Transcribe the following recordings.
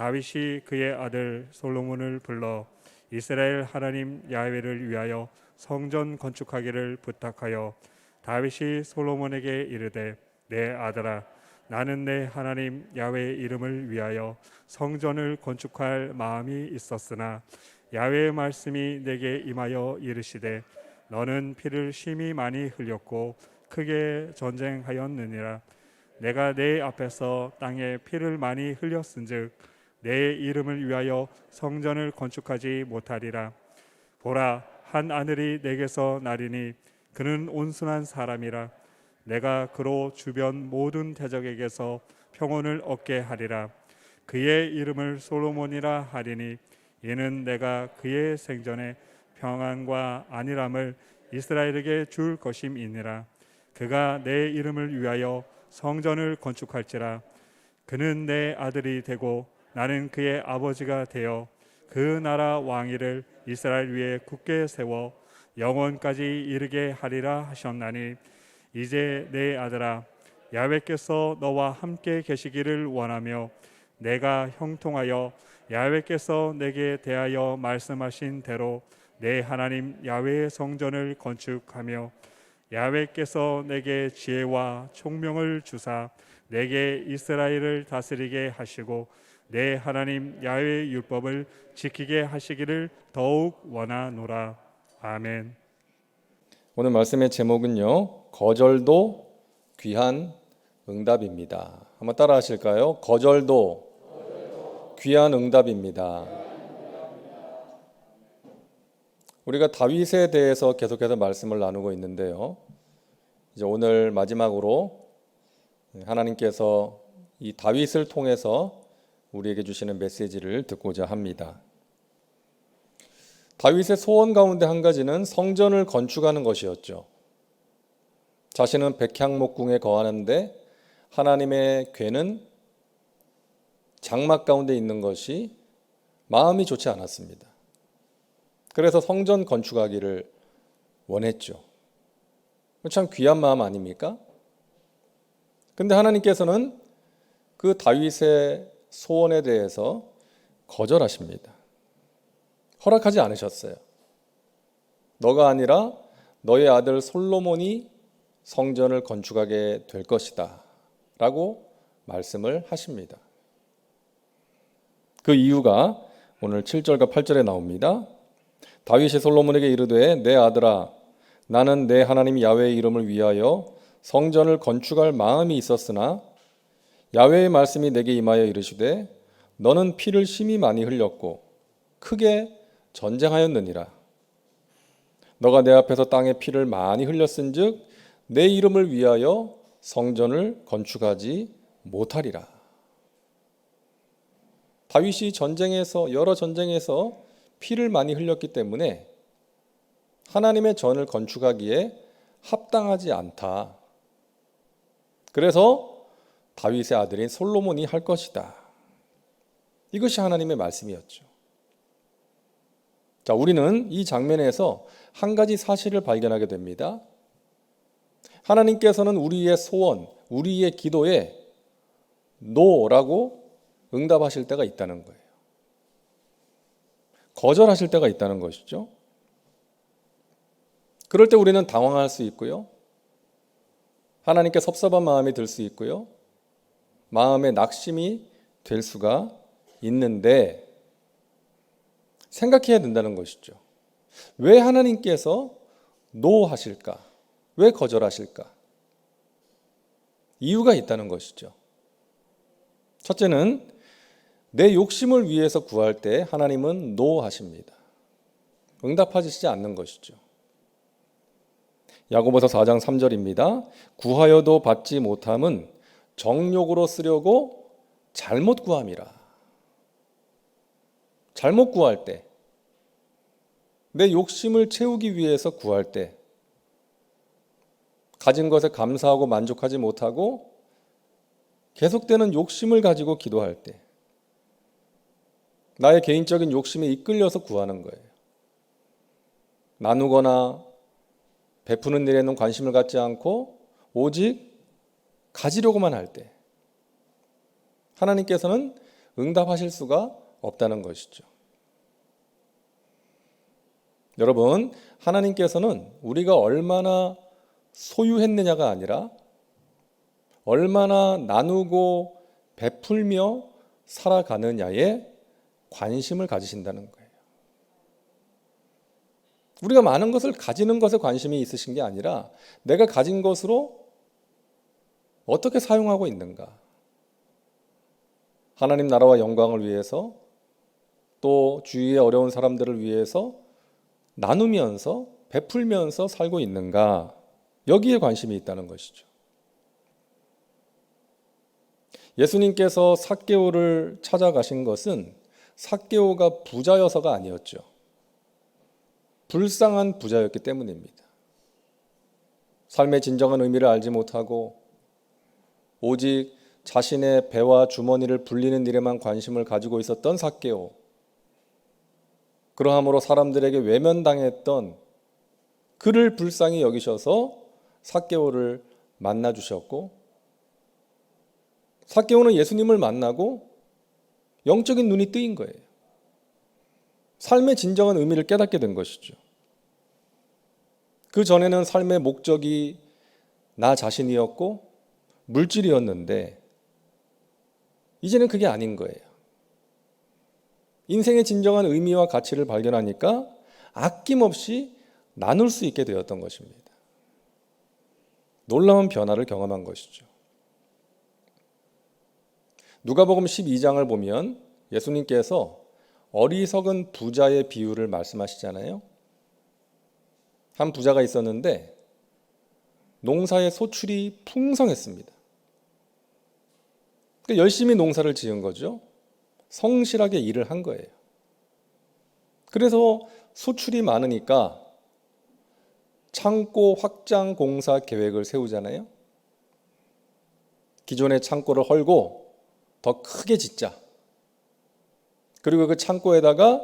다윗이 그의 아들 솔로몬을 불러 이스라엘 하나님 야훼를 위하여 성전 건축하기를 부탁하여 다윗이 솔로몬에게 이르되 내 아들아 나는 내 하나님 야훼의 이름을 위하여 성전을 건축할 마음이 있었으나 야훼의 말씀이 내게 임하여 이르시되 너는 피를 심히 많이 흘렸고 크게 전쟁하였느니라. 내가 내 앞에서 땅에 피를 많이 흘렸은즉 내 이름을 위하여 성전을 건축하지 못하리라. 보라, 한 아들이 내게서 나리니 그는 온순한 사람이라. 내가 그로 주변 모든 대적에게서 평온을 얻게 하리라. 그의 이름을 솔로몬이라 하리니 이는 내가 그의 생전에 평안과 안일함을 이스라엘에게 줄 것임이니라. 그가 내 이름을 위하여 성전을 건축할지라. 그는 내 아들이 되고 나는 그의 아버지가 되어 그 나라 왕위를 이스라엘 위에 굳게 세워 영원까지 이르게 하리라 하셨나니 이제 내 아들아 야훼께서 너와 함께 계시기를 원하며 내가 형통하여 야훼께서 내게 대하여 말씀하신 대로 내 하나님 야훼의 성전을 건축하며 야훼께서 내게 지혜와 총명을 주사 내게 이스라엘을 다스리게 하시고 내 하나님 야훼의 율법을 지키게 하시기를 더욱 원하노라. 아멘. 오늘 말씀의 제목은요, 거절도 귀한 응답입니다. 한번 따라 하실까요? 거절도 귀한 응답입니다. 우리가 다윗에 대해서 계속해서 말씀을 나누고 있는데요, 이제 오늘 마지막으로 하나님께서 이 다윗을 통해서 우리에게 주시는 메시지를 듣고자 합니다. 다윗의 소원 가운데 한 가지는 성전을 건축하는 것이었죠. 자신은 백향목궁에 거하는데 하나님의 궤는 장막 가운데 있는 것이 마음이 좋지 않았습니다. 그래서 성전 건축하기를 원했죠. 참 귀한 마음 아닙니까? 근데 하나님께서는 그 다윗의 소원에 대해서 거절하십니다. 허락하지 않으셨어요. 너가 아니라 너의 아들 솔로몬이 성전을 건축하게 될 것이다 라고 말씀을 하십니다. 그 이유가 오늘 7절과 8절에 나옵니다. 다윗이 솔로몬에게 이르되 내 아들아 나는 내 하나님 야훼의 이름을 위하여 성전을 건축할 마음이 있었으나 야훼의 말씀이 내게 임하여 이르시되 너는 피를 심히 많이 흘렸고 크게 전쟁하였느니라. 너가 내 앞에서 땅에 피를 많이 흘렸은즉 내 이름을 위하여 성전을 건축하지 못하리라. 다윗이 여러 전쟁에서 피를 많이 흘렸기 때문에 하나님의 전을 건축하기에 합당하지 않다. 그래서 다윗의 아들인 솔로몬이 할 것이다. 이것이 하나님의 말씀이었죠. 자, 우리는 이 장면에서 한 가지 사실을 발견하게 됩니다. 하나님께서는 우리의 소원, 우리의 기도에 노라고 응답하실 때가 있다는 거예요. 거절하실 때가 있다는 것이죠. 그럴 때 우리는 당황할 수 있고요. 하나님께 섭섭한 마음이 들 수 있고요. 마음의 낙심이 될 수가 있는데 생각해야 된다는 것이죠. 왜 하나님께서 노 하실까? 왜 거절하실까? 이유가 있다는 것이죠. 첫째는 내 욕심을 위해서 구할 때 하나님은 노 하십니다. 응답하시지 않는 것이죠. 야고보서 4장 3절입니다. 구하여도 받지 못함은 정욕으로 쓰려고 잘못 구함이라. 잘못 구할 때, 내 욕심을 채우기 위해서 구할 때, 가진 것에 감사하고 만족하지 못하고 계속되는 욕심을 가지고 기도할 때, 나의 개인적인 욕심에 이끌려서 구하는 거예요. 나누거나 베푸는 일에는 관심을 갖지 않고 오직 가지려고만 할 때, 하나님께서는 응답하실 수가 없다는 것이죠. 여러분, 하나님께서는 우리가 얼마나 소유했느냐가 아니라 얼마나 나누고 베풀며 살아가느냐에 관심을 가지신다는 거예요. 우리가 많은 것을 가지는 것에 관심이 있으신 게 아니라 내가 가진 것으로 어떻게 사용하고 있는가. 하나님 나라와 영광을 위해서 또 주위의 어려운 사람들을 위해서 나누면서 베풀면서 살고 있는가. 여기에 관심이 있다는 것이죠. 예수님께서 삭개오를 찾아가신 것은 삭개오가 부자여서가 아니었죠. 불쌍한 부자였기 때문입니다. 삶의 진정한 의미를 알지 못하고 오직 자신의 배와 주머니를 불리는 일에만 관심을 가지고 있었던 삭개오. 그러함으로 사람들에게 외면당했던 그를 불쌍히 여기셔서 삭개오를 만나 주셨고, 삭개오는 예수님을 만나고 영적인 눈이 뜨인 거예요. 삶의 진정한 의미를 깨닫게 된 것이죠. 그 전에는 삶의 목적이 나 자신이었고 물질이었는데 이제는 그게 아닌 거예요. 인생의 진정한 의미와 가치를 발견하니까 아낌없이 나눌 수 있게 되었던 것입니다. 놀라운 변화를 경험한 것이죠. 누가복음 12장을 보면 예수님께서 어리석은 부자의 비유를 말씀하시잖아요. 한 부자가 있었는데 농사의 소출이 풍성했습니다. 그러니까 열심히 농사를 지은 거죠. 성실하게 일을 한 거예요. 그래서 소출이 많으니까 창고 확장 공사 계획을 세우잖아요. 기존의 창고를 헐고 더 크게 짓자. 그리고 그 창고에다가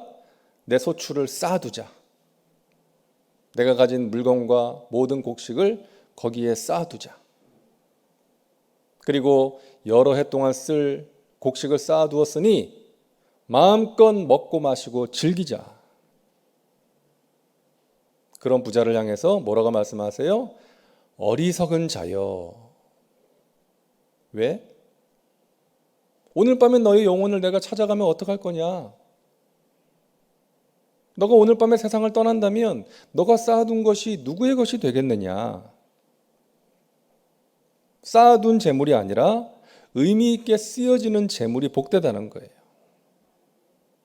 내 소출을 쌓아두자. 내가 가진 물건과 모든 곡식을 거기에 쌓아두자. 그리고 여러 해 동안 쓸 곡식을 쌓아두었으니 마음껏 먹고 마시고 즐기자. 그런 부자를 향해서 뭐라고 말씀하세요? 어리석은 자여. 왜? 오늘 밤에 너의 영혼을 내가 찾아가면 어떡할 거냐? 너가 오늘 밤에 세상을 떠난다면 너가 쌓아둔 것이 누구의 것이 되겠느냐? 쌓아둔 재물이 아니라 의미 있게 쓰여지는 재물이 복되다는 거예요.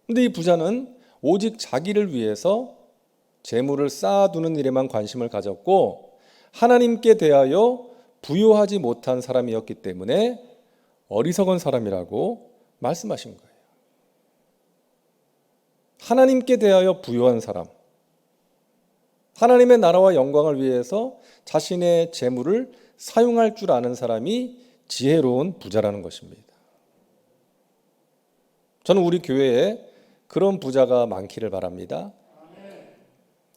근데 이 부자는 오직 자기를 위해서 재물을 쌓아두는 일에만 관심을 가졌고 하나님께 대하여 부요하지 못한 사람이었기 때문에 어리석은 사람이라고 말씀하신 거예요. 하나님께 대하여 부요한 사람, 하나님의 나라와 영광을 위해서 자신의 재물을 사용할 줄 아는 사람이 지혜로운 부자라는 것입니다. 저는 우리 교회에 그런 부자가 많기를 바랍니다.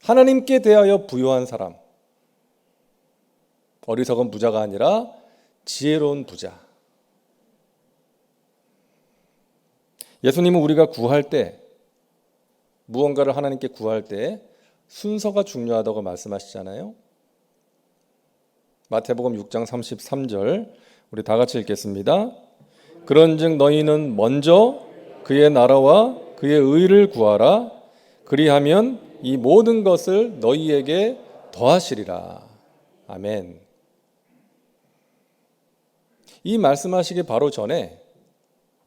하나님께 대하여 부요한 사람, 어리석은 부자가 아니라 지혜로운 부자. 예수님은 우리가 구할 때, 무언가를 하나님께 구할 때 순서가 중요하다고 말씀하시잖아요. 마태복음 6장 33절 우리 다 같이 읽겠습니다. 그런즉 너희는 먼저 그의 나라와 그의 의를 구하라. 그리하면 이 모든 것을 너희에게 더하시리라. 아멘. 이 말씀하시기 바로 전에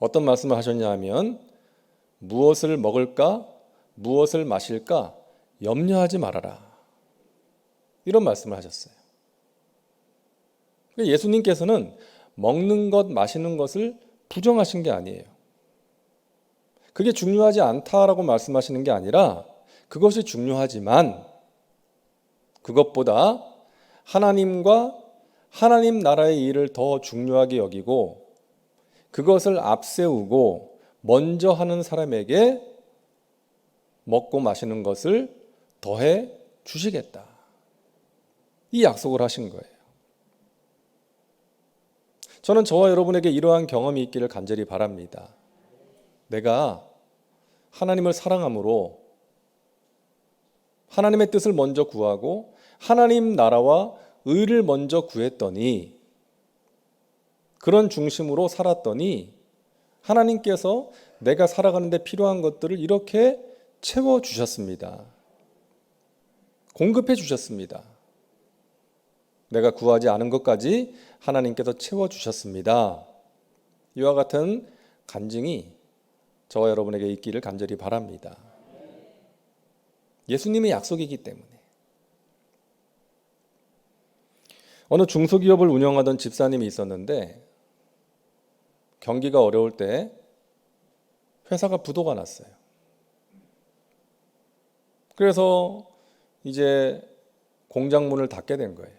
어떤 말씀을 하셨냐 하면 무엇을 먹을까, 무엇을 마실까 염려하지 말아라. 이런 말씀을 하셨어요. 예수님께서는 먹는 것, 마시는 것을 부정하신 게 아니에요. 그게 중요하지 않다라고 말씀하시는 게 아니라 그것이 중요하지만 그것보다 하나님과 하나님 나라의 일을 더 중요하게 여기고 그것을 앞세우고 먼저 하는 사람에게 먹고 마시는 것을 더해 주시겠다. 이 약속을 하신 거예요. 저는 저와 여러분에게 이러한 경험이 있기를 간절히 바랍니다. 내가 하나님을 사랑함으로 하나님의 뜻을 먼저 구하고 하나님 나라와 의를 먼저 구했더니, 그런 중심으로 살았더니 하나님께서 내가 살아가는 데 필요한 것들을 이렇게 채워주셨습니다. 공급해 주셨습니다. 내가 구하지 않은 것까지 하나님께서 채워주셨습니다. 이와 같은 간증이 저와 여러분에게 있기를 간절히 바랍니다. 예수님의 약속이기 때문에. 어느 중소기업을 운영하던 집사님이 있었는데 경기가 어려울 때 회사가 부도가 났어요. 그래서 이제 공장 문을 닫게 된 거예요.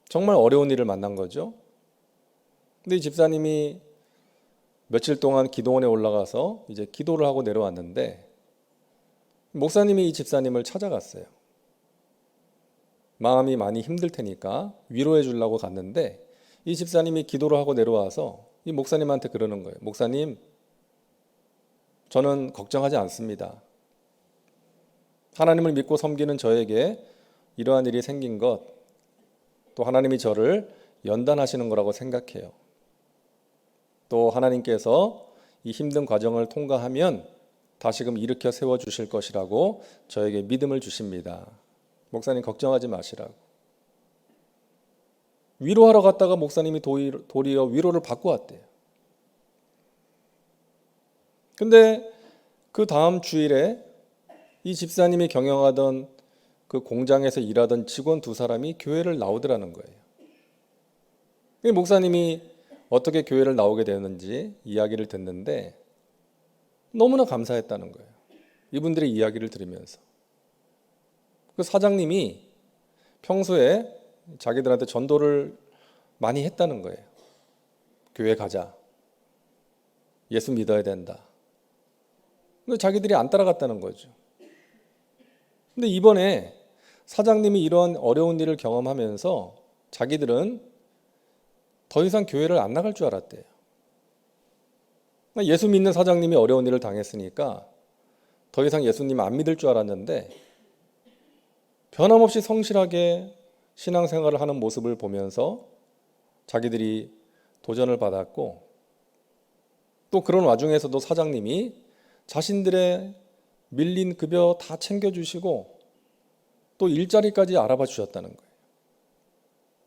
정말 어려운 일을 만난 거죠. 근데 이 집사님이 며칠 동안 기도원에 올라가서 이제 기도를 하고 내려왔는데 목사님이 이 집사님을 찾아갔어요. 마음이 많이 힘들 테니까 위로해 주려고 갔는데 이 집사님이 기도를 하고 내려와서 이 목사님한테 그러는 거예요. 목사님, 저는 걱정하지 않습니다. 하나님을 믿고 섬기는 저에게 이러한 일이 생긴 것, 또 하나님이 저를 연단하시는 거라고 생각해요. 또 하나님께서 이 힘든 과정을 통과하면 다시금 일으켜 세워주실 것이라고 저에게 믿음을 주십니다. 목사님 걱정하지 마시라고. 위로하러 갔다가 목사님이 도리어 위로를 받고 왔대요. 근데 그 다음 주일에 이 집사님이 경영하던 그 공장에서 일하던 직원 2사람이 교회를 나오더라는 거예요. 목사님이 어떻게 교회를 나오게 되는지 이야기를 듣는데 너무나 감사했다는 거예요. 이분들의 이야기를 들으면서. 그 사장님이 평소에 자기들한테 전도를 많이 했다는 거예요. 교회 가자. 예수 믿어야 된다. 근데 자기들이 안 따라갔다는 거죠. 근데 이번에 사장님이 이런 어려운 일을 경험하면서 자기들은 더 이상 교회를 안 나갈 줄 알았대요. 예수 믿는 사장님이 어려운 일을 당했으니까 더 이상 예수님 안 믿을 줄 알았는데 변함없이 성실하게 신앙생활을 하는 모습을 보면서 자기들이 도전을 받았고, 또 그런 와중에서도 사장님이 자신들의 밀린 급여 다 챙겨주시고 또 일자리까지 알아봐 주셨다는 거예요.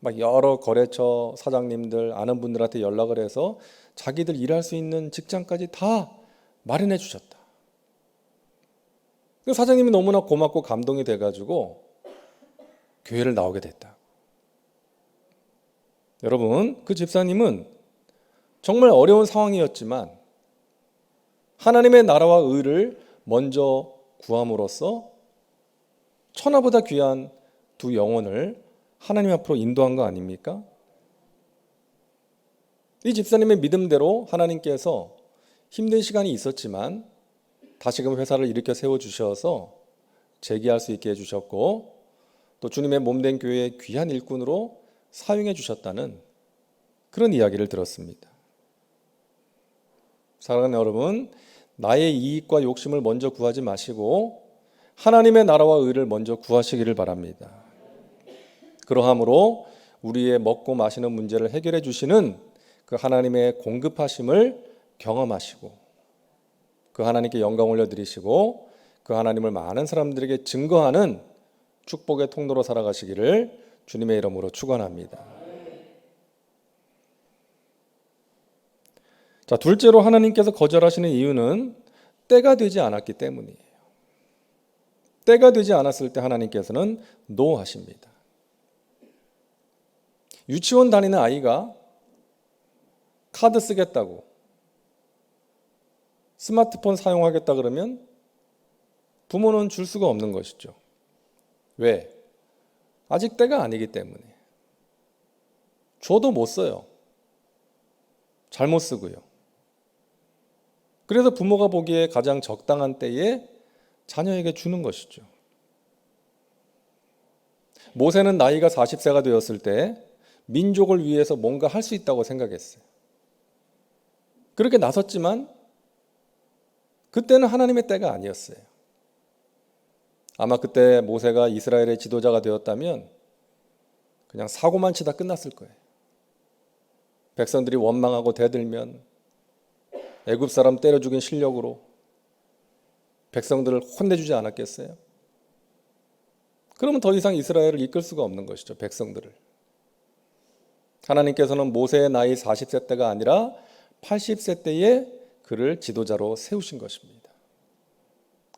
막 여러 거래처 사장님들, 아는 분들한테 연락을 해서 자기들 일할 수 있는 직장까지 다 마련해 주셨다. 사장님이 너무나 고맙고 감동이 돼가지고 교회를 나오게 됐다. 여러분, 그 집사님은 정말 어려운 상황이었지만 하나님의 나라와 의를 먼저 구함으로써 천하보다 귀한 2 영혼을 하나님 앞으로 인도한 거 아닙니까? 이 집사님의 믿음대로 하나님께서 힘든 시간이 있었지만 다시금 회사를 일으켜 세워주셔서 재기할 수 있게 해주셨고, 또 주님의 몸된 교회의 귀한 일꾼으로 사용해 주셨다는 그런 이야기를 들었습니다. 사랑하는 여러분, 나의 이익과 욕심을 먼저 구하지 마시고 하나님의 나라와 의를 먼저 구하시기를 바랍니다. 그러함으로 우리의 먹고 마시는 문제를 해결해 주시는 그 하나님의 공급하심을 경험하시고 그 하나님께 영광 올려드리시고 그 하나님을 많은 사람들에게 증거하는 축복의 통로로 살아가시기를 주님의 이름으로 축원합니다. 자, 둘째로 하나님께서 거절하시는 이유는 때가 되지 않았기 때문이에요. 때가 되지 않았을 때 하나님께서는 노 하십니다. 유치원 다니는 아이가 카드 쓰겠다고, 스마트폰 사용하겠다 그러면 부모는 줄 수가 없는 것이죠. 왜? 아직 때가 아니기 때문에. 줘도 못 써요. 잘못 쓰고요. 그래서 부모가 보기에 가장 적당한 때에 자녀에게 주는 것이죠. 모세는 나이가 40세가 되었을 때 민족을 위해서 뭔가 할 수 있다고 생각했어요. 그렇게 나섰지만 그때는 하나님의 때가 아니었어요. 아마 그때 모세가 이스라엘의 지도자가 되었다면 그냥 사고만 치다 끝났을 거예요. 백성들이 원망하고 대들면 애굽 사람 때려 죽인 실력으로 백성들을 혼내주지 않았겠어요? 그러면 더 이상 이스라엘을 이끌 수가 없는 것이죠. 백성들을. 하나님께서는 모세의 나이 40세 때가 아니라 80세 때에 그를 지도자로 세우신 것입니다.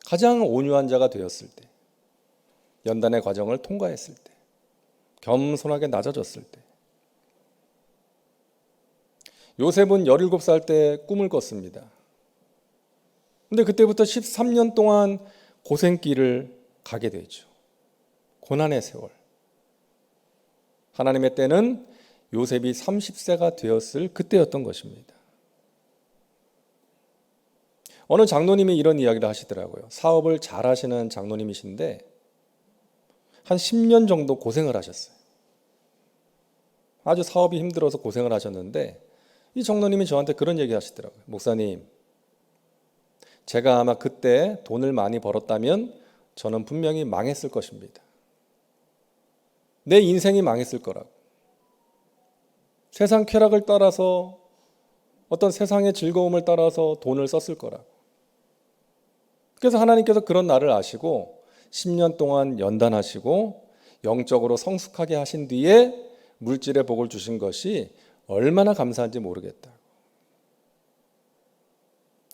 가장 온유한 자가 되었을 때, 연단의 과정을 통과했을 때, 겸손하게 낮아졌을 때. 요셉은 17살 때 꿈을 꿨습니다. 근데 그때부터 13년 동안 고생길을 가게 되죠. 고난의 세월. 하나님의 때는 요셉이 30세가 되었을 그때였던 것입니다. 어느 장로님이 이런 이야기를 하시더라고요. 사업을 잘 하시는 장로님이신데 한 10년 정도 고생을 하셨어요. 아주 사업이 힘들어서 고생을 하셨는데 이 장로님이 저한테 그런 얘기 하시더라고요. 목사님, 제가 아마 그때 돈을 많이 벌었다면 저는 분명히 망했을 것입니다. 내 인생이 망했을 거라고. 세상 쾌락을 따라서 어떤 세상의 즐거움을 따라서 돈을 썼을 거라고. 그래서 하나님께서 그런 나를 아시고 10년 동안 연단하시고 영적으로 성숙하게 하신 뒤에 물질의 복을 주신 것이 얼마나 감사한지 모르겠다고.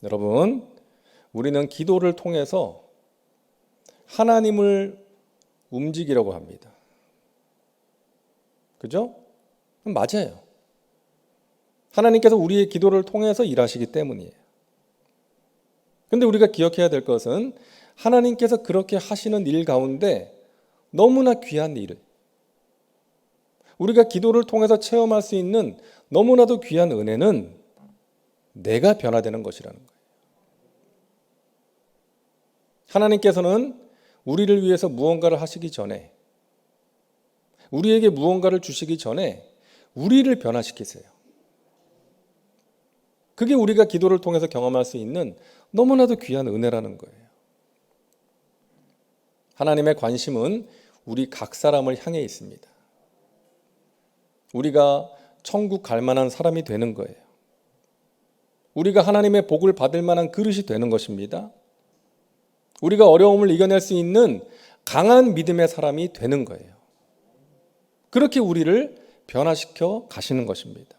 여러분, 우리는 기도를 통해서 하나님을 움직이려고 합니다. 그죠? 맞아요. 하나님께서 우리의 기도를 통해서 일하시기 때문이에요. 그런데 우리가 기억해야 될 것은 하나님께서 그렇게 하시는 일 가운데 너무나 귀한 일을, 우리가 기도를 통해서 체험할 수 있는 너무나도 귀한 은혜는 내가 변화되는 것이라는 거예요. 하나님께서는 우리를 위해서 무언가를 하시기 전에, 우리에게 무언가를 주시기 전에 우리를 변화시키세요. 그게 우리가 기도를 통해서 경험할 수 있는 너무나도 귀한 은혜라는 거예요. 하나님의 관심은 우리 각 사람을 향해 있습니다. 우리가 천국 갈 만한 사람이 되는 거예요. 우리가 하나님의 복을 받을 만한 그릇이 되는 것입니다. 우리가 어려움을 이겨낼 수 있는 강한 믿음의 사람이 되는 거예요. 그렇게 우리를 변화시켜 가시는 것입니다.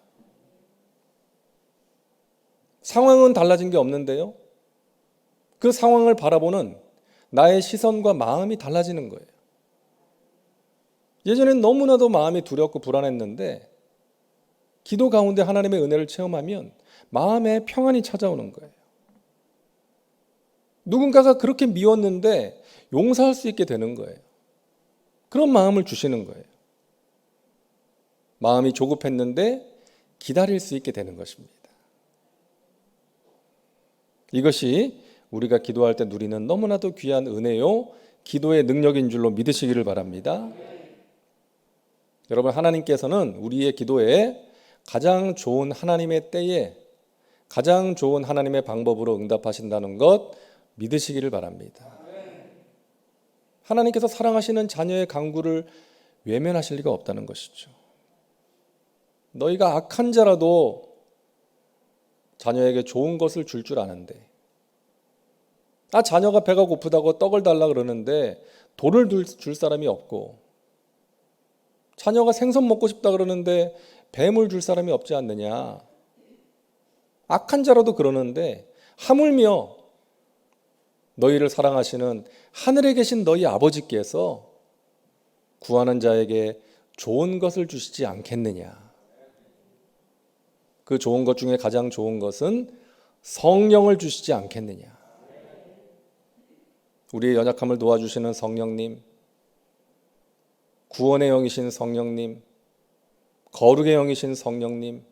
상황은 달라진 게 없는데요. 그 상황을 바라보는 나의 시선과 마음이 달라지는 거예요. 예전엔 너무나도 마음이 두렵고 불안했는데 기도 가운데 하나님의 은혜를 체험하면 마음에 평안이 찾아오는 거예요. 누군가가 그렇게 미웠는데 용서할 수 있게 되는 거예요. 그런 마음을 주시는 거예요. 마음이 조급했는데 기다릴 수 있게 되는 것입니다. 이것이 우리가 기도할 때 누리는 너무나도 귀한 은혜요, 기도의 능력인 줄로 믿으시기를 바랍니다. 여러분, 하나님께서는 우리의 기도에 가장 좋은 하나님의 때에 가장 좋은 하나님의 방법으로 응답하신다는 것 믿으시기를 바랍니다. 하나님께서 사랑하시는 자녀의 간구를 외면하실 리가 없다는 것이죠. 너희가 악한 자라도 자녀에게 좋은 것을 줄 아는데, 자녀가 배가 고프다고 떡을 달라 그러는데 돌을 줄 사람이 없고, 자녀가 생선 먹고 싶다 그러는데 뱀을 줄 사람이 없지 않느냐. 악한 자라도 그러는데 하물며 너희를 사랑하시는 하늘에 계신 너희 아버지께서 구하는 자에게 좋은 것을 주시지 않겠느냐. 그 좋은 것 중에 가장 좋은 것은 성령을 주시지 않겠느냐. 우리의 연약함을 도와주시는 성령님, 구원의 영이신 성령님, 거룩의 영이신 성령님,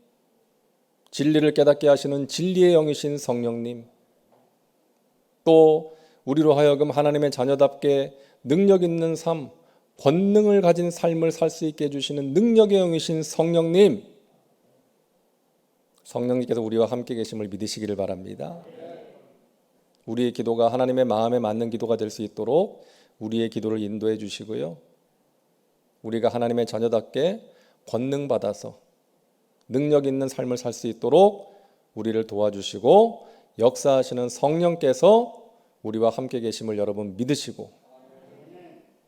진리를 깨닫게 하시는 진리의 영이신 성령님, 또 우리로 하여금 하나님의 자녀답게 능력 있는 삶, 권능을 가진 삶을 살 수 있게 해주시는 능력의 영이신 성령님, 성령님께서 우리와 함께 계심을 믿으시기를 바랍니다. 우리의 기도가 하나님의 마음에 맞는 기도가 될 수 있도록 우리의 기도를 인도해 주시고요. 우리가 하나님의 자녀답게 권능받아서 능력 있는 삶을 살 수 있도록 우리를 도와주시고 역사하시는 성령께서 우리와 함께 계심을 여러분 믿으시고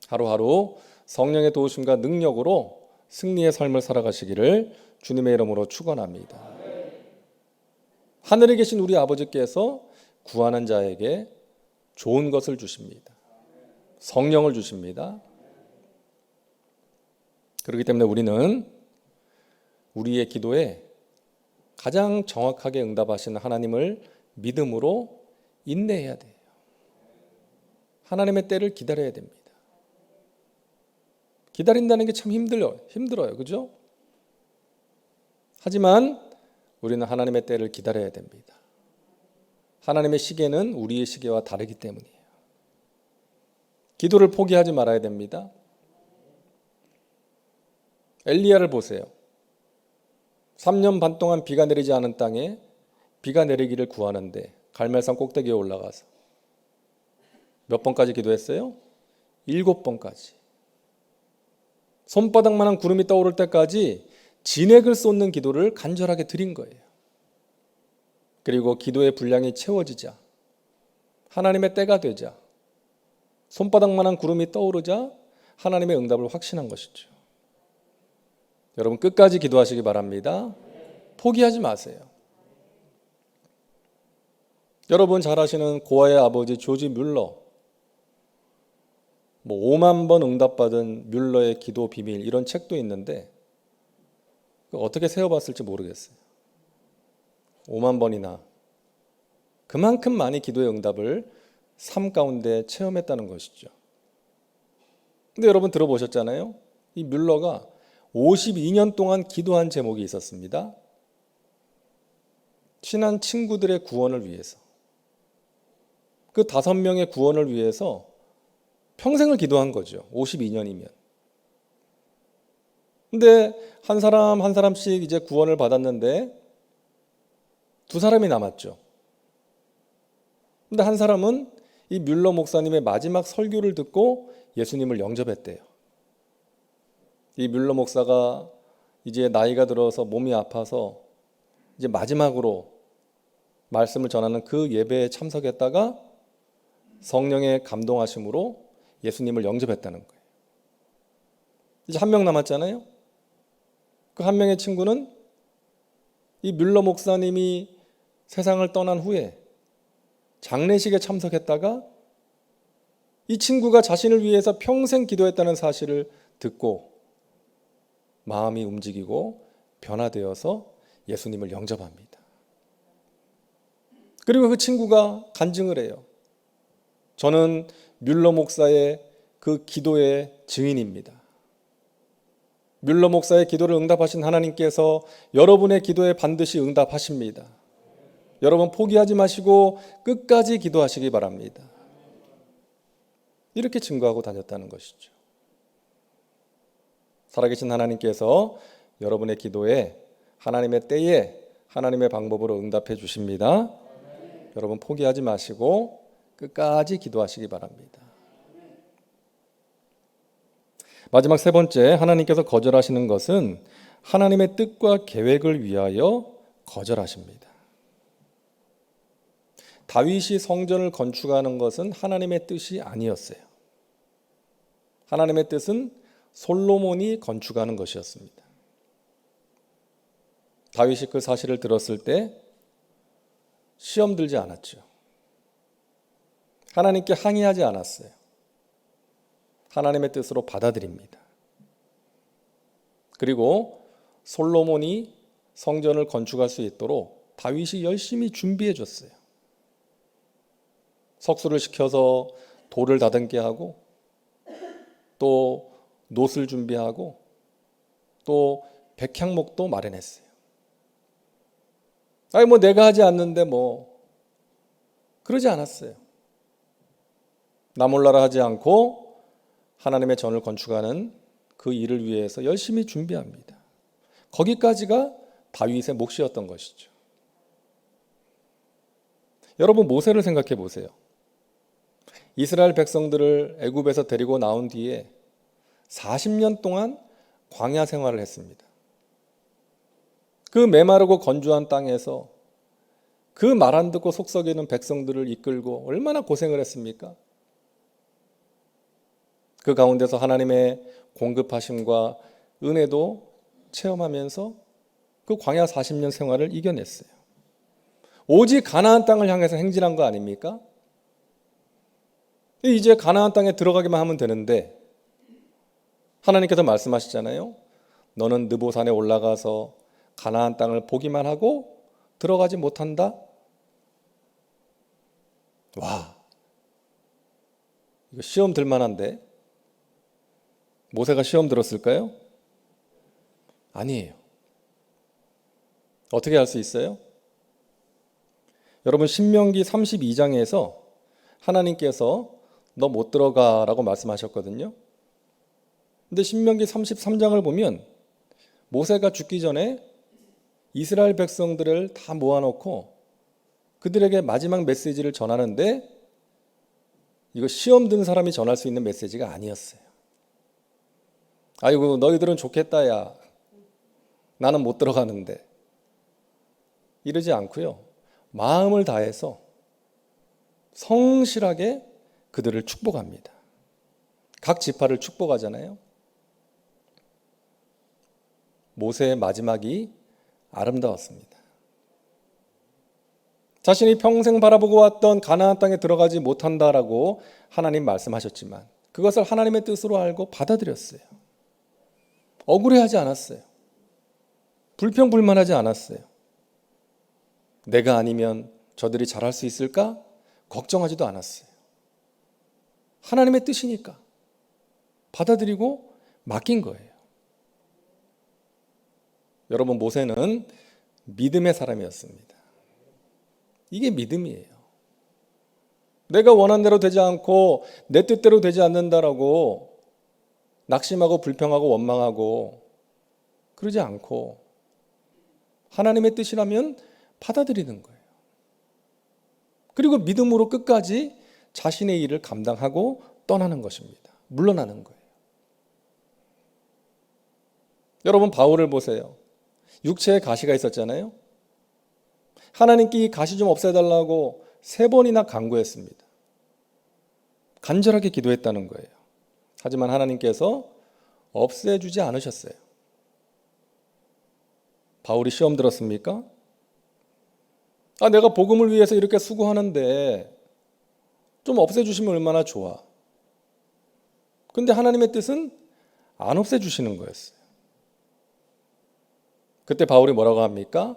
하루하루 성령의 도우심과 능력으로 승리의 삶을 살아가시기를 주님의 이름으로 축원합니다. 하늘에 계신 우리 아버지께서 구하는 자에게 좋은 것을 주십니다. 성령을 주십니다. 그렇기 때문에 우리는 우리의 기도에 가장 정확하게 응답하시는 하나님을 믿음으로 인내해야 돼요. 하나님의 때를 기다려야 됩니다. 기다린다는 게 참 힘들어요. 그죠? 하지만 우리는 하나님의 때를 기다려야 됩니다. 하나님의 시계는 우리의 시계와 다르기 때문이에요. 기도를 포기하지 말아야 됩니다. 엘리야를 보세요. 3년 반 동안 비가 내리지 않은 땅에 비가 내리기를 구하는데 갈멜산 꼭대기에 올라가서 몇 번까지 기도했어요? 7번까지. 손바닥만한 구름이 떠오를 때까지 진액을 쏟는 기도를 간절하게 드린 거예요. 그리고 기도의 분량이 채워지자, 하나님의 때가 되자, 손바닥만한 구름이 떠오르자 하나님의 응답을 확신한 것이죠. 여러분 끝까지 기도하시기 바랍니다. 포기하지 마세요. 여러분 잘 아시는 고아의 아버지 조지 뮬러, 5만 번 응답받은 뮬러의 기도 비밀 이런 책도 있는데 어떻게 세어봤을지 모르겠어요. 5만 번이나 그만큼 많이 기도의 응답을 삶 가운데 체험했다는 것이죠. 근데 여러분 들어보셨잖아요. 이 뮬러가 52년 동안 기도한 제목이 있었습니다. 친한 친구들의 구원을 위해서. 그 5명의 구원을 위해서 평생을 기도한 거죠. 52년이면. 근데 한 사람 한 사람씩 이제 구원을 받았는데 2사람이 남았죠. 근데 한 사람은 이 뮬러 목사님의 마지막 설교를 듣고 예수님을 영접했대요. 이 뮬러 목사가 이제 나이가 들어서 몸이 아파서 이제 마지막으로 말씀을 전하는 그 예배에 참석했다가 성령의 감동하심으로 예수님을 영접했다는 거예요. 이제 1명 남았잖아요. 그 1명의 친구는 이 뮬러 목사님이 세상을 떠난 후에 장례식에 참석했다가 이 친구가 자신을 위해서 평생 기도했다는 사실을 듣고 마음이 움직이고 변화되어서 예수님을 영접합니다. 그리고 그 친구가 간증을 해요. 저는 뮬러 목사의 그 기도의 증인입니다. 뮬러 목사의 기도를 응답하신 하나님께서 여러분의 기도에 반드시 응답하십니다. 여러분 포기하지 마시고 끝까지 기도하시기 바랍니다. 이렇게 증거하고 다녔다는 것이죠. 살아계신 하나님께서 여러분의 기도에 하나님의 때에 하나님의 방법으로 응답해 주십니다. 여러분 포기하지 마시고 끝까지 기도하시기 바랍니다. 마지막 3번째, 하나님께서 거절하시는 것은 하나님의 뜻과 계획을 위하여 거절하십니다. 다윗이 성전을 건축하는 것은 하나님의 뜻이 아니었어요. 하나님의 뜻은 솔로몬이 건축하는 것이었습니다. 다윗이 그 사실을 들었을 때 시험 들지 않았죠. 하나님께 항의하지 않았어요. 하나님의 뜻으로 받아들입니다. 그리고 솔로몬이 성전을 건축할 수 있도록 다윗이 열심히 준비해 줬어요. 석수를 시켜서 돌을 다듬게 하고 또 놋을 준비하고 또 백향목도 마련했어요. 아니 내가 하지 않는데 그러지 않았어요. 나 몰라라 하지 않고 하나님의 전을 건축하는 그 일을 위해서 열심히 준비합니다. 거기까지가 다윗의 몫이었던 것이죠. 여러분 모세를 생각해 보세요. 이스라엘 백성들을 애굽에서 데리고 나온 뒤에 40년 동안 광야 생활을 했습니다. 그 메마르고 건조한 땅에서 그 말 안 듣고 속썩이는 백성들을 이끌고 얼마나 고생을 했습니까? 그 가운데서 하나님의 공급하심과 은혜도 체험하면서 그 광야 40년 생활을 이겨냈어요. 오직 가나안 땅을 향해서 행진한 거 아닙니까? 이제 가나안 땅에 들어가기만 하면 되는데 하나님께서 말씀하시잖아요. 너는 느보산에 올라가서 가나안 땅을 보기만 하고 들어가지 못한다. 와, 이거 시험 들만한데 모세가 시험 들었을까요? 아니에요. 어떻게 할 수 있어요? 여러분 신명기 32장에서 하나님께서 너 못 들어가라고 말씀하셨거든요. 근데 신명기 33장을 보면 모세가 죽기 전에 이스라엘 백성들을 다 모아놓고 그들에게 마지막 메시지를 전하는데 이거 시험 든 사람이 전할 수 있는 메시지가 아니었어요. 아이고 너희들은 좋겠다 야 나는 못 들어가는데 이러지 않고요. 마음을 다해서 성실하게 그들을 축복합니다. 각 지파를 축복하잖아요. 모세의 마지막이 아름다웠습니다. 자신이 평생 바라보고 왔던 가나안 땅에 들어가지 못한다라고 하나님 말씀하셨지만 그것을 하나님의 뜻으로 알고 받아들였어요. 억울해하지 않았어요. 불평불만하지 않았어요. 내가 아니면 저들이 잘할 수 있을까? 걱정하지도 않았어요. 하나님의 뜻이니까 받아들이고 맡긴 거예요. 여러분 모세는 믿음의 사람이었습니다. 이게 믿음이에요. 내가 원한 대로 되지 않고 내 뜻대로 되지 않는다라고 낙심하고 불평하고 원망하고 그러지 않고 하나님의 뜻이라면 받아들이는 거예요. 그리고 믿음으로 끝까지 자신의 일을 감당하고 떠나는 것입니다. 물러나는 거예요. 여러분 바울을 보세요. 육체에 가시가 있었잖아요. 하나님께 이 가시 좀 없애달라고 3번이나 간구했습니다. 간절하게 기도했다는 거예요. 하지만 하나님께서 없애주지 않으셨어요. 바울이 시험 들었습니까? 내가 복음을 위해서 이렇게 수고하는데 좀 없애주시면 얼마나 좋아. 근데 하나님의 뜻은 안 없애주시는 거였어요. 그때 바울이 뭐라고 합니까?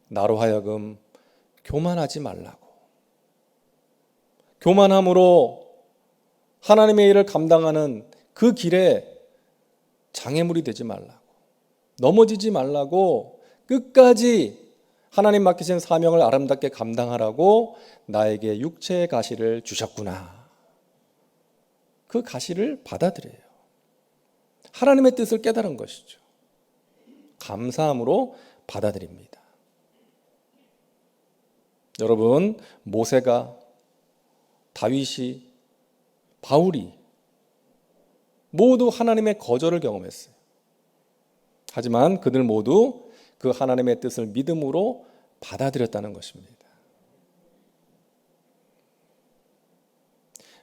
나로 하여금 교만하지 말라고. 교만함으로 하나님의 일을 감당하는 그 길에 장애물이 되지 말라고. 넘어지지 말라고 끝까지 하나님 맡기신 사명을 아름답게 감당하라고 나에게 육체의 가시를 주셨구나. 그 가시를 받아들여요. 하나님의 뜻을 깨달은 것이죠. 감사함으로 받아들입니다. 여러분, 모세가, 다윗이, 바울이 모두 하나님의 거절을 경험했어요. 하지만 그들 모두 그 하나님의 뜻을 믿음으로 받아들였다는 것입니다.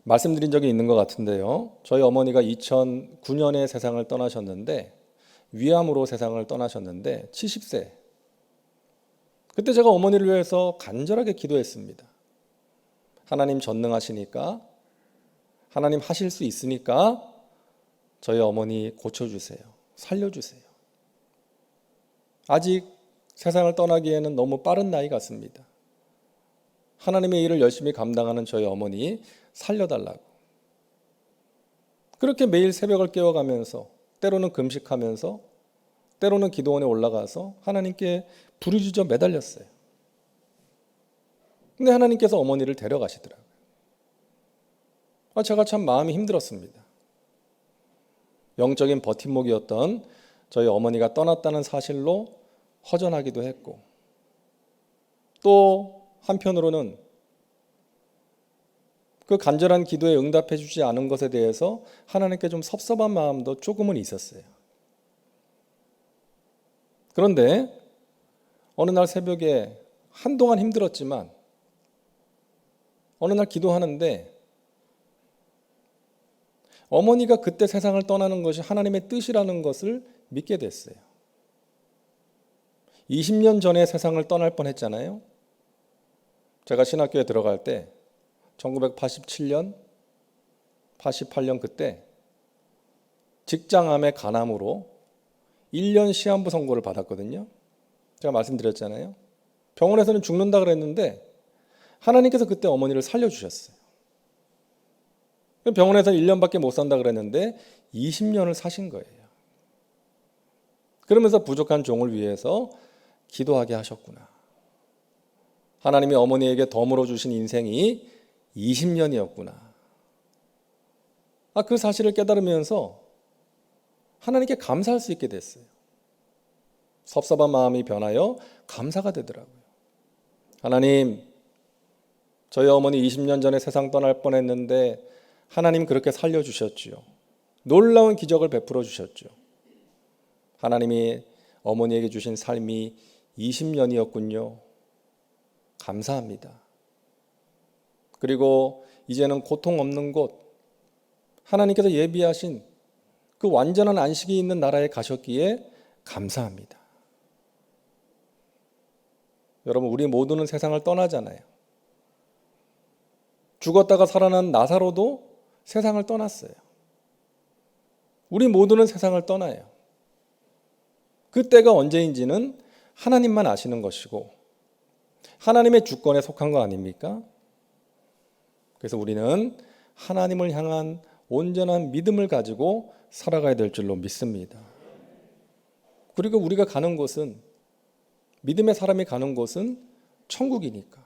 말씀드린 적이 있는 것 같은데요. 저희 어머니가 2009년에 세상을 떠나셨는데 위암으로 세상을 떠나셨는데 70세. 그때 제가 어머니를 위해서 간절하게 기도했습니다. 하나님 전능하시니까, 하나님 하실 수 있으니까 저희 어머니 고쳐주세요. 살려주세요. 아직 세상을 떠나기에는 너무 빠른 나이 같습니다. 하나님의 일을 열심히 감당하는 저희 어머니 살려달라고. 그렇게 매일 새벽을 깨워가면서 때로는 금식하면서 때로는 기도원에 올라가서 하나님께 부르짖어 매달렸어요. 근데 하나님께서 어머니를 데려가시더라고요. 제가 참 마음이 힘들었습니다. 영적인 버팀목이었던 저희 어머니가 떠났다는 사실로 허전하기도 했고 또 한편으로는 그 간절한 기도에 응답해 주지 않은 것에 대해서 하나님께 좀 섭섭한 마음도 조금은 있었어요. 그런데 어느 날 새벽에 한동안 힘들었지만 어느 날 기도하는데 어머니가 그때 세상을 떠나는 것이 하나님의 뜻이라는 것을 믿게 됐어요. 20년 전에 세상을 떠날 뻔했잖아요. 제가 신학교에 들어갈 때 1987년, 88년 그때 직장암의 간암으로 1년 시한부 선고를 받았거든요. 제가 말씀드렸잖아요. 병원에서는 죽는다 그랬는데 하나님께서 그때 어머니를 살려주셨어요. 병원에서 1년밖에 못 산다 그랬는데 20년을 사신 거예요. 그러면서 부족한 종을 위해서 기도하게 하셨구나. 하나님이 어머니에게 덤으로 주신 인생이 20년이었구나. 그 사실을 깨달으면서 하나님께 감사할 수 있게 됐어요. 섭섭한 마음이 변하여 감사가 되더라고요. 하나님, 저희 어머니 20년 전에 세상 떠날 뻔했는데 하나님 그렇게 살려주셨지요. 놀라운 기적을 베풀어 주셨죠. 하나님이 어머니에게 주신 삶이 20년이었군요. 감사합니다. 그리고 이제는 고통 없는 곳, 하나님께서 예비하신 그 완전한 안식이 있는 나라에 가셨기에 감사합니다. 여러분, 우리 모두는 세상을 떠나잖아요. 죽었다가 살아난 나사로도 세상을 떠났어요. 우리 모두는 세상을 떠나요. 그때가 언제인지는 하나님만 아시는 것이고 하나님의 주권에 속한 거 아닙니까? 그래서 우리는 하나님을 향한 온전한 믿음을 가지고 살아가야 될 줄로 믿습니다. 그리고 우리가 가는 곳은, 믿음의 사람이 가는 곳은 천국이니까.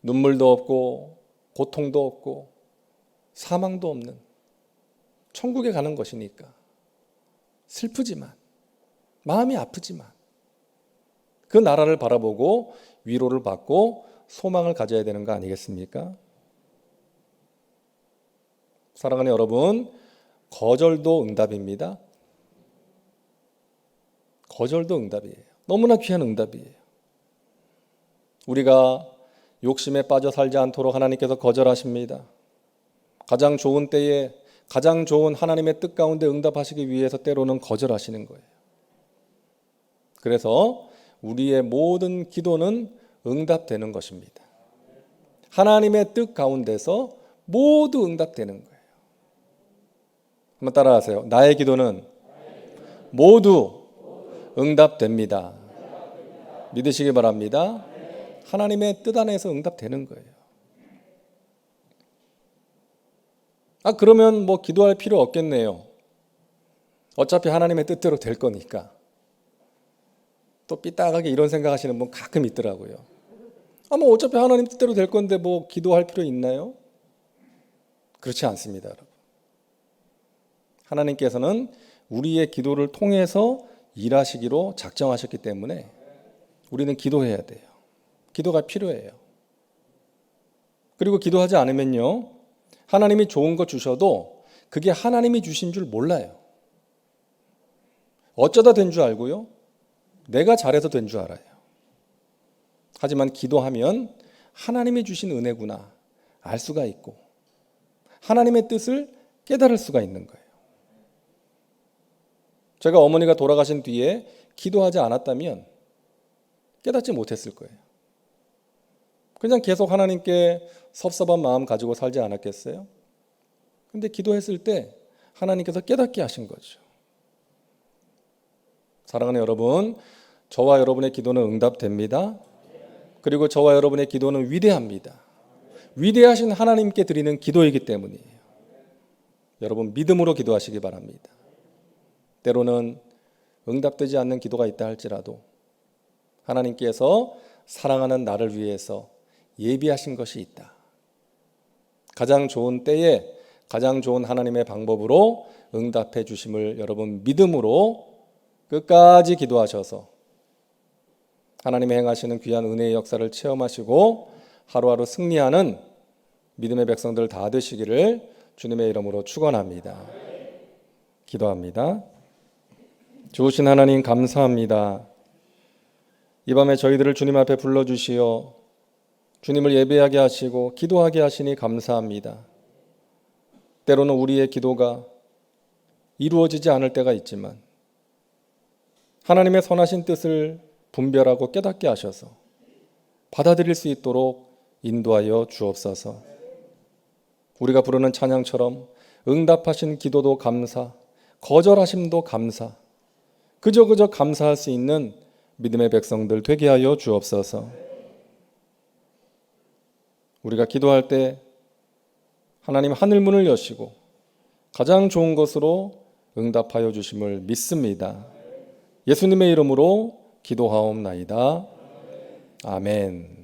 눈물도 없고 고통도 없고 사망도 없는 천국에 가는 것이니까 슬프지만 마음이 아프지만 그 나라를 바라보고 위로를 받고 소망을 가져야 되는 거 아니겠습니까? 사랑하는 여러분, 거절도 응답입니다. 거절도 응답이에요. 너무나 귀한 응답이에요. 우리가 욕심에 빠져 살지 않도록 하나님께서 거절하십니다. 가장 좋은 때에 가장 좋은 하나님의 뜻 가운데 응답하시기 위해서 때로는 거절하시는 거예요. 그래서 우리의 모든 기도는 응답되는 것입니다. 하나님의 뜻 가운데서 모두 응답되는 거예요. 한번 따라하세요. 나의 기도는 모두 응답됩니다. 믿으시기 바랍니다. 하나님의 뜻 안에서 응답되는 거예요. 그러면 뭐 기도할 필요 없겠네요. 어차피 하나님의 뜻대로 될 거니까. 또 삐딱하게 이런 생각하시는 분 가끔 있더라고요. 뭐 어차피 하나님 뜻대로 될 건데 뭐 기도할 필요 있나요? 그렇지 않습니다, 여러분. 하나님께서는 우리의 기도를 통해서 일하시기로 작정하셨기 때문에 우리는 기도해야 돼요. 기도가 필요해요. 그리고 기도하지 않으면요, 하나님이 좋은 거 주셔도 그게 하나님이 주신 줄 몰라요. 어쩌다 된 줄 알고요, 내가 잘해서 된 줄 알아요. 하지만 기도하면 하나님이 주신 은혜구나 알 수가 있고 하나님의 뜻을 깨달을 수가 있는 거예요. 제가 어머니가 돌아가신 뒤에 기도하지 않았다면 깨닫지 못했을 거예요. 그냥 계속 하나님께 섭섭한 마음 가지고 살지 않았겠어요? 근데 기도했을 때 하나님께서 깨닫게 하신 거죠. 사랑하는 여러분, 저와 여러분의 기도는 응답됩니다. 그리고 저와 여러분의 기도는 위대합니다. 위대하신 하나님께 드리는 기도이기 때문이에요. 여러분, 믿음으로 기도하시기 바랍니다. 때로는 응답되지 않는 기도가 있다 할지라도 하나님께서 사랑하는 나를 위해서 예비하신 것이 있다. 가장 좋은 때에 가장 좋은 하나님의 방법으로 응답해 주심을 여러분 믿음으로 끝까지 기도하셔서 하나님의 행하시는 귀한 은혜의 역사를 체험하시고 하루하루 승리하는 믿음의 백성들 다 되시기를 주님의 이름으로 축원합니다. 기도합니다. 좋으신 하나님 감사합니다. 이 밤에 저희들을 주님 앞에 불러주시어 주님을 예배하게 하시고 기도하게 하시니 감사합니다. 때로는 우리의 기도가 이루어지지 않을 때가 있지만 하나님의 선하신 뜻을 분별하고 깨닫게 하셔서 받아들일 수 있도록 인도하여 주옵소서. 우리가 부르는 찬양처럼 응답하신 기도도 감사, 거절하심도 감사, 그저 감사할 수 있는 믿음의 백성들 되게 하여 주옵소서. 우리가 기도할 때 하나님 하늘문을 여시고 가장 좋은 것으로 응답하여 주심을 믿습니다. 예수님의 이름으로 기도하옵나이다. 아멘.